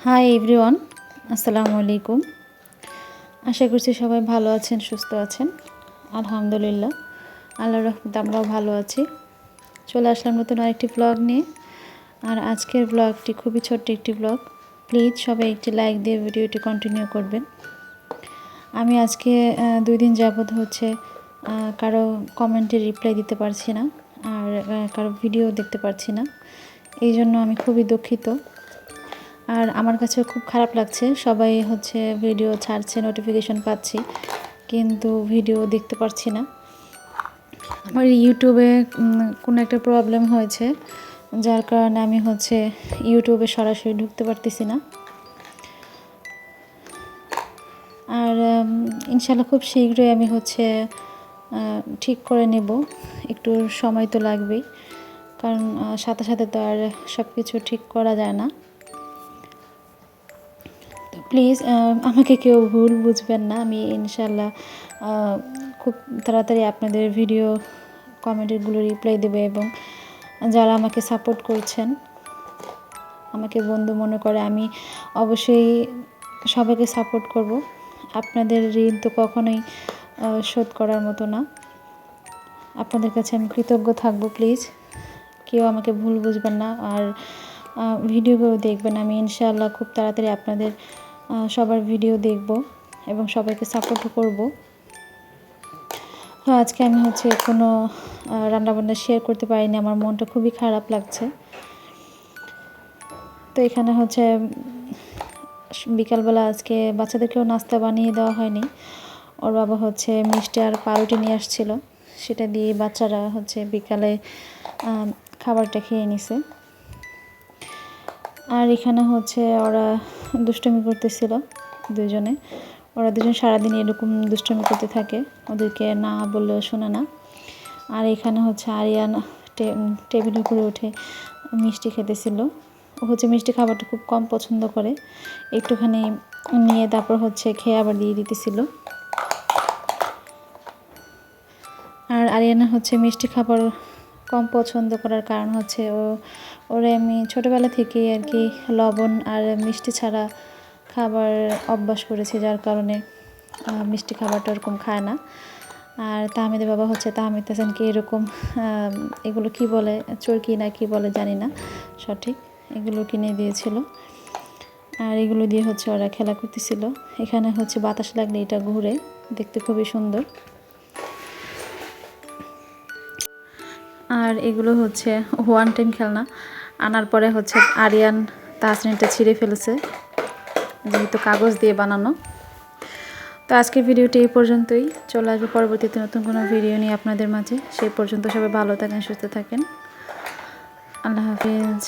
Hi everyone, আসসালামু আলাইকুম। আশা করছি সবাই ভালো আছেন, সুস্থ আছেন। আলহামদুলিল্লাহ, আল্লাহর রহমতে আমরাও ভালো আছি। চলে আসলাম নতুন আরেকটি ব্লগ নিয়ে। আর আজকের ব্লগটি খুবই ছোট্ট একটি ব্লগ। প্লিজ সবাই একটি লাইক দিয়ে ভিডিওটি কন্টিনিউ করবেন। আমি আজকে 2 দিন যাবত কারো কমেন্টে রিপ্লাই দিতে পারছি না, আর কারো ভিডিও দেখতে পারছি না। এই জন্য আমি খুবই দুঃখিত। আর আমার কাছে খুব খারাপ লাগছে, সবাই ভিডিও ছাড়ছে, নোটিফিকেশন পাচ্ছি, কিন্তু ভিডিও দেখতে পারছি না। আমার ইউটিউবে কোনো একটা প্রবলেম হয়েছে, যার কারণে আমি ইউটিউবে সরাসরি ঢুকতে পারতেছি না। আর ইনশাল্লাহ খুব শীঘ্রই আমি ঠিক করে নেব। একটু সময় তো লাগবেই, কারণ সাথে সাথে তো আর সব কিছু ঠিক করা যায় না। প্লিজ আমাকে কেউ ভুল বুঝবেন না। আমি ইনশাল্লাহ খুব তাড়াতাড়ি আপনাদের ভিডিও কমেন্টগুলো রিপ্লাই দেবে, এবং যারা আমাকে সাপোর্ট করছেন, আমাকে বন্ধু মনে করে, আমি অবশ্যই সবাইকে সাপোর্ট করব। আপনাদের ঋণ তো কখনোই শোধ করার মতো না। আপনাদের কাছে আমি কৃতজ্ঞ থাকব। প্লিজ কেউ আমাকে ভুল বুঝবেন না, আর ভিডিওগুলো দেখবেন। আমি ইনশাআল্লাহ খুব তাড়াতাড়ি আপনাদের সবার ভিডিও দেখব এবং সবাইকে সাপোর্টও করব। তো আজকে আমি কোনো রান্নাবান্না শেয়ার করতে পারিনি, আমার মনটা খুবই খারাপ লাগছে। তো এখানে বিকালবেলা আজকে বাচ্চাদেরকেও নাস্তা বানিয়ে দেওয়া হয়নি। ওর বাবা মিষ্টি আর পাউরুটি নিয়ে আসছিল, সেটা দিয়ে বাচ্চারা বিকালে খাবারটা খেয়ে নিছে। আর এখানে ওরা দুষ্টুমি করতেছিল দুজনে। ওরা দুজন সারাদিন এরকম দুষ্টুমি করতে থাকে, ওদেরকে না বললেও শোনে না। আর এখানে আরিয়ান টেবিলের উপরে উঠে মিষ্টি খেতেছিল। ও মিষ্টি খাবারটা খুব কম পছন্দ করে, একটুখানি নিয়ে তারপর খেয়ে আবার দিয়ে দিতেছিল। আর আরিয়ানা মিষ্টি খাবার কম পছন্দ করার কারণ ওরা এমনি ছোটোবেলা থেকেই আর কি লবণ আর মিষ্টি ছাড়া খাবার অভ্যাস করেছে, যার কারণে মিষ্টি খাবারটা ওরকম খায় না। আর তাহমিদের বাবা তাহমিদ হাসানকে এরকম এগুলো কি বলে, চরকি না কি বলে জানি না সঠিক, এগুলো কিনে দিয়েছিল। আর এগুলো দিয়ে ওরা খেলা করতেছিল। এখানে বাতাস লাগলে এটা ঘুরে, দেখতে খুবই সুন্দর। আর এগুলো ওয়ান টাইম খেলনা, আনার পরে আরিয়ান তাসনিনটা ছিঁড়ে ফেলেছে, যেহেতু কাগজ দিয়ে বানানো। তো আজকের ভিডিওটি এই পর্যন্তই। চলে আসবে পরবর্তীতে নতুন কোনো ভিডিও নিয়ে আপনাদের মাঝে। সেই পর্যন্ত সবাই ভালো থাকেন, সুস্থ থাকেন। আল্লাহ হাফিজ।